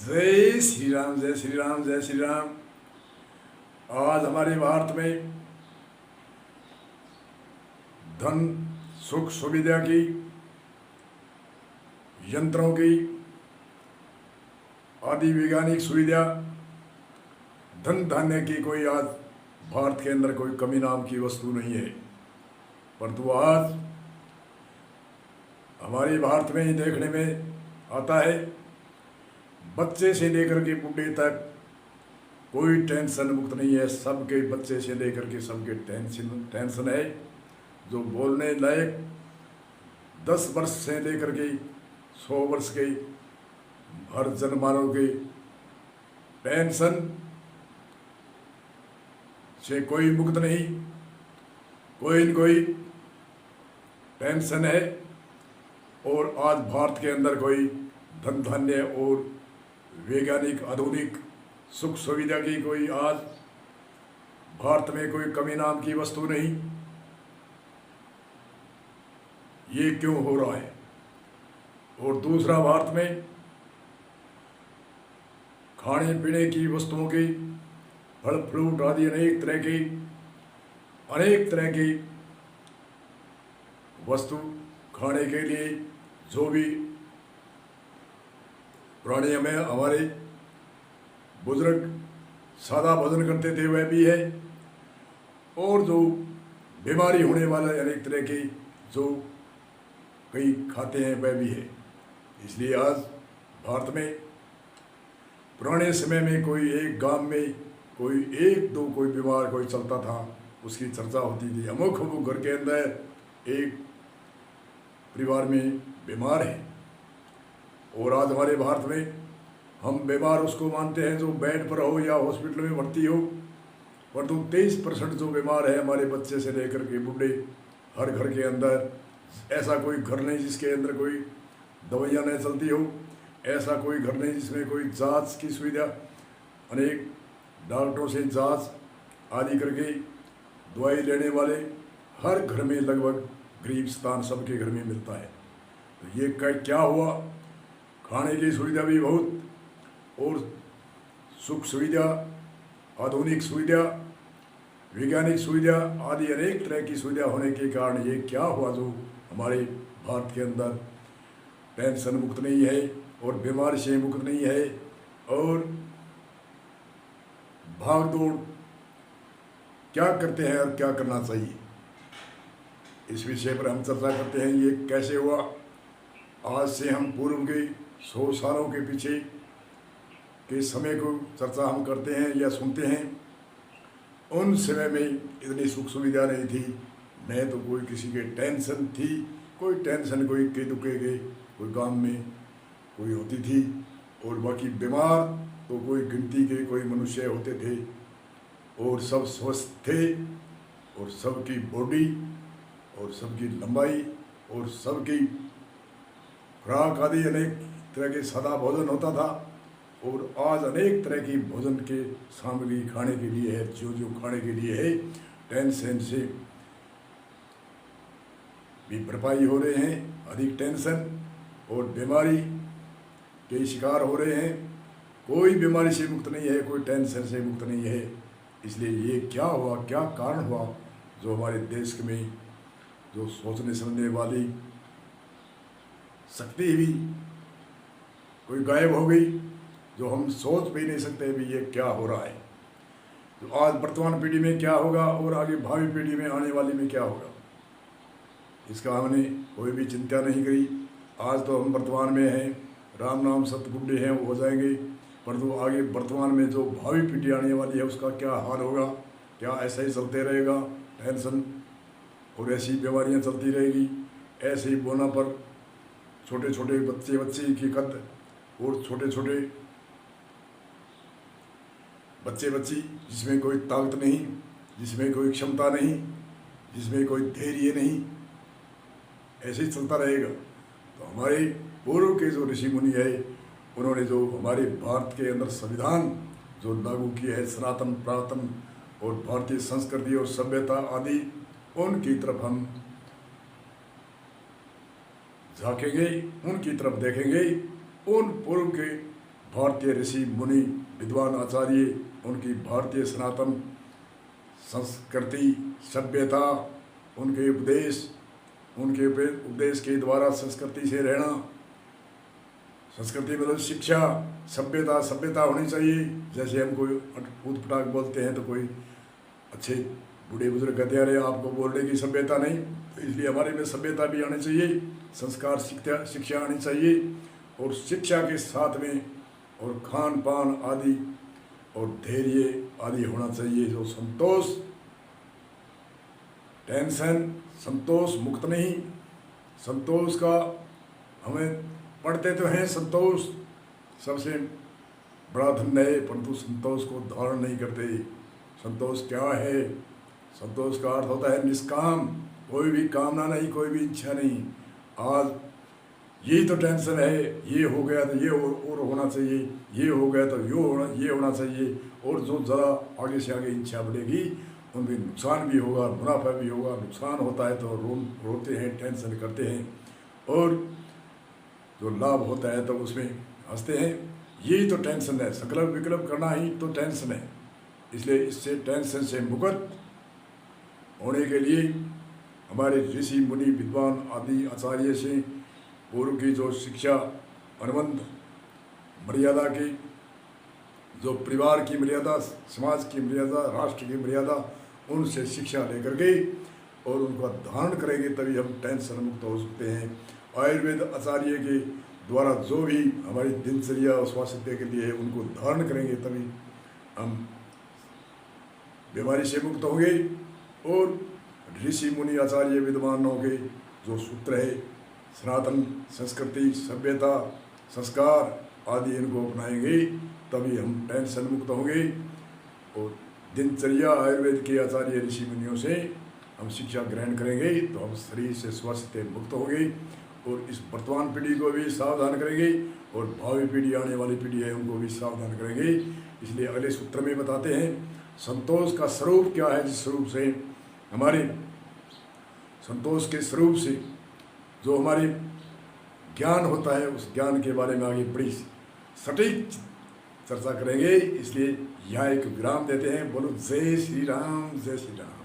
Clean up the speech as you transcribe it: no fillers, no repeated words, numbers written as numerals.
जय श्री राम, जय श्री राम, जय श्री राम। आज हमारे भारत में धन सुख सुविधा की, यंत्रों की, आदि वैज्ञानिक सुविधा, धन धान्य की कोई आज भारत के अंदर कोई कमी नाम की वस्तु नहीं है। परंतु आज हमारे भारत में ही देखने में आता है, बच्चे से लेकर के बूढ़े तक कोई टेंशन मुक्त नहीं है। सबके बच्चे से लेकर के सबके टेंशन है। जो बोलने लायक 10 वर्ष से लेकर के 100 वर्ष के हर जनमानव के टेंशन से कोई मुक्त नहीं, कोई न कोई टेंशन है। और आज भारत के अंदर कोई धन धान्य और वैज्ञानिक आधुनिक सुख सुविधा की कोई आज भारत में कोई कमी नाम की वस्तु नहीं। ये क्यों हो रहा है? और दूसरा, भारत में खाने पीने की वस्तुओं की, फल फ्रूट आदि अनेक तरह की वस्तु खाने के लिए जो भी पुराने में हमारे बुजुर्ग सादा भोजन करते थे वह भी है। और जो बीमारी होने वाले अनेक तरह की जो कई खाते हैं वह भी है। इसलिए आज भारत में पुराने समय में कोई एक गांव में कोई एक दो कोई बीमार कोई चलता था, उसकी चर्चा होती थी। अमुक घर के अंदर एक परिवार में बीमार है। और आज हमारे भारत में हम बीमार उसको मानते हैं जो बेड पर हो या हॉस्पिटल में भर्ती हो। परंतु 23% जो बीमार है हमारे बच्चे से लेकर के बूढ़े, हर घर के अंदर ऐसा कोई घर नहीं जिसके अंदर कोई दवाइयाँ नहीं चलती हो। ऐसा कोई घर नहीं जिसमें कोई जांच की सुविधा, अनेक डॉक्टरों से जांच आदि करके दवाई लेने वाले हर घर में लगभग गरीब स्थान सबके घर में मिलता है। तो ये क्या हुआ? खाने की सुविधा भी बहुत और सुख सुविधा, आधुनिक सुविधा, वैज्ञानिक सुविधा आदि अनेक तरह की सुविधा होने के कारण ये क्या हुआ जो हमारे भारत के अंदर टेंशन मुक्त नहीं है और बीमारी से मुक्त नहीं है और भाग दौड़ क्या करते हैं और क्या करना चाहिए, इस विषय पर हम चर्चा करते हैं। ये कैसे हुआ? आज से हम पूर्व के 100 सालों के पीछे के समय को चर्चा हम करते हैं या सुनते हैं। उन समय में इतनी सुख सुविधा नहीं थी, न तो कोई किसी के टेंशन थी। कोई टेंशन कोई के दुखे के कोई गांव में कोई होती थी और बाकी बीमार तो कोई गिनती के कोई मनुष्य होते थे। और सब स्वस्थ थे और सबकी बॉडी और सबकी लंबाई और सबकी खुराक आदि अनेक तरह के सादा भोजन होता था। और आज अनेक तरह की भोजन के सामग्री खाने के लिए है, जो खाने के लिए है, टेंशन से भी भरपाई हो रहे हैं, अधिक टेंशन और बीमारी के शिकार हो रहे हैं। कोई बीमारी से मुक्त नहीं है, कोई टेंशन से मुक्त नहीं है। इसलिए ये क्या हुआ, क्या कारण हुआ जो हमारे देश में जो सोचने समझने वाली शक्ति भी कोई गायब हो गई, जो हम सोच भी नहीं सकते भी ये क्या हो रहा है। तो आज वर्तमान पीढ़ी में क्या होगा और आगे भावी पीढ़ी में आने वाली में क्या होगा, इसका हमने कोई भी चिंता नहीं करी। आज तो हम वर्तमान में हैं, राम नाम सत्य बूढ़े हैं, वो हो जाएंगे। परंतु आगे वर्तमान में जो भावी पीढ़ी आने वाली है उसका क्या हाल होगा? क्या ऐसा ही चलते रहेगा? टेंशन और ऐसी बीमारियाँ चलती रहेगी। ऐसे ही बोना पर छोटे छोटे बच्चे की कद और छोटे छोटे बच्ची जिसमें कोई ताकत नहीं, जिसमें कोई क्षमता नहीं, जिसमें कोई धैर्य नहीं, ऐसे ही चलता रहेगा। तो हमारे पूर्व के जो ऋषि मुनि है उन्होंने जो हमारे भारत के अंदर संविधान जो लागू किया है, सनातन पुरातन और भारतीय संस्कृति और सभ्यता आदि, उनकी तरफ हम झांकेंगे, उनकी तरफ देखेंगे। उन पूर्व के भारतीय ऋषि मुनि विद्वान आचार्य, उनकी भारतीय सनातन संस्कृति सभ्यता, उनके उपदेश के द्वारा संस्कृति से रहना। संस्कृति मतलब शिक्षा, सभ्यता होनी चाहिए। जैसे हम कोई ऊट पटाख बोलते हैं तो कोई अच्छे बूढ़े बुजुर्ग कहते हैं अरे आपको बोलने की सभ्यता नहीं, तो इसलिए हमारे में सभ्यता भी आनी चाहिए, संस्कार शिक्षा आनी चाहिए। और शिक्षा के साथ में और खान पान आदि और धैर्य आदि होना चाहिए। जो संतोष, टेंशन, संतोष मुक्त नहीं, संतोष का हमें पढ़ते तो हैं, संतोष सबसे बड़ा धन है, परंतु संतोष को धारण नहीं करते। संतोष क्या है? संतोष का अर्थ होता है निष्काम, कोई भी कामना नहीं, कोई भी इच्छा नहीं। आज यही तो टेंशन है, ये हो गया तो ये और होना चाहिए, ये हो गया तो ये होना चाहिए, और जो ज़रा आगे से आगे इच्छा बढ़ेगी उनमें नुकसान भी होगा, मुनाफा भी होगा। नुकसान होता है तो रोते हैं, टेंशन करते हैं, और जो लाभ होता है तो उसमें हंसते हैं। यही तो टेंशन है, संकल्प विकल्प करना ही तो टेंशन है। इसलिए इससे टेंशन से मुक्त होने के लिए हमारे ऋषि मुनि विद्वान आदि आचार्य से पूर्व की जो शिक्षा, अनुबंध, मर्यादा की, जो परिवार की मर्यादा, समाज की मर्यादा, राष्ट्र की मर्यादा, उनसे शिक्षा लेकर के और उनका धारण करेंगे तभी हम टेंशन मुक्त हो सकते हैं। आयुर्वेद आचार्य के द्वारा जो भी हमारी दिनचर्या और स्वास्थ्य के लिए उनको धारण करेंगे तभी हम बीमारी से मुक्त होंगे। और ऋषि मुनि आचार्य विद्वानों के जो सूत्र है, सनातन संस्कृति सभ्यता संस्कार आदि, इनको अपनाएंगे तभी हम टेंशन मुक्त होंगे। और दिनचर्या आयुर्वेद के आचार्य ऋषि मुनियों से हम शिक्षा ग्रहण करेंगे तो हम शरीर से स्वास्थ्य मुक्त होंगे। और इस वर्तमान पीढ़ी को भी सावधान करेंगे और भावी पीढ़ी, आने वाली पीढ़ी है, उनको भी सावधान करेंगे। इसलिए अगले सूत्र में बताते हैं संतोष का स्वरूप क्या है, जिस स्वरूप से हमारे संतोष के स्वरूप से जो हमारे ज्ञान होता है, उस ज्ञान के बारे में आगे बड़ी सटीक चर्चा करेंगे। इसलिए यहाँ एक विराम देते हैं। बोलो जय श्री राम, जय श्री राम।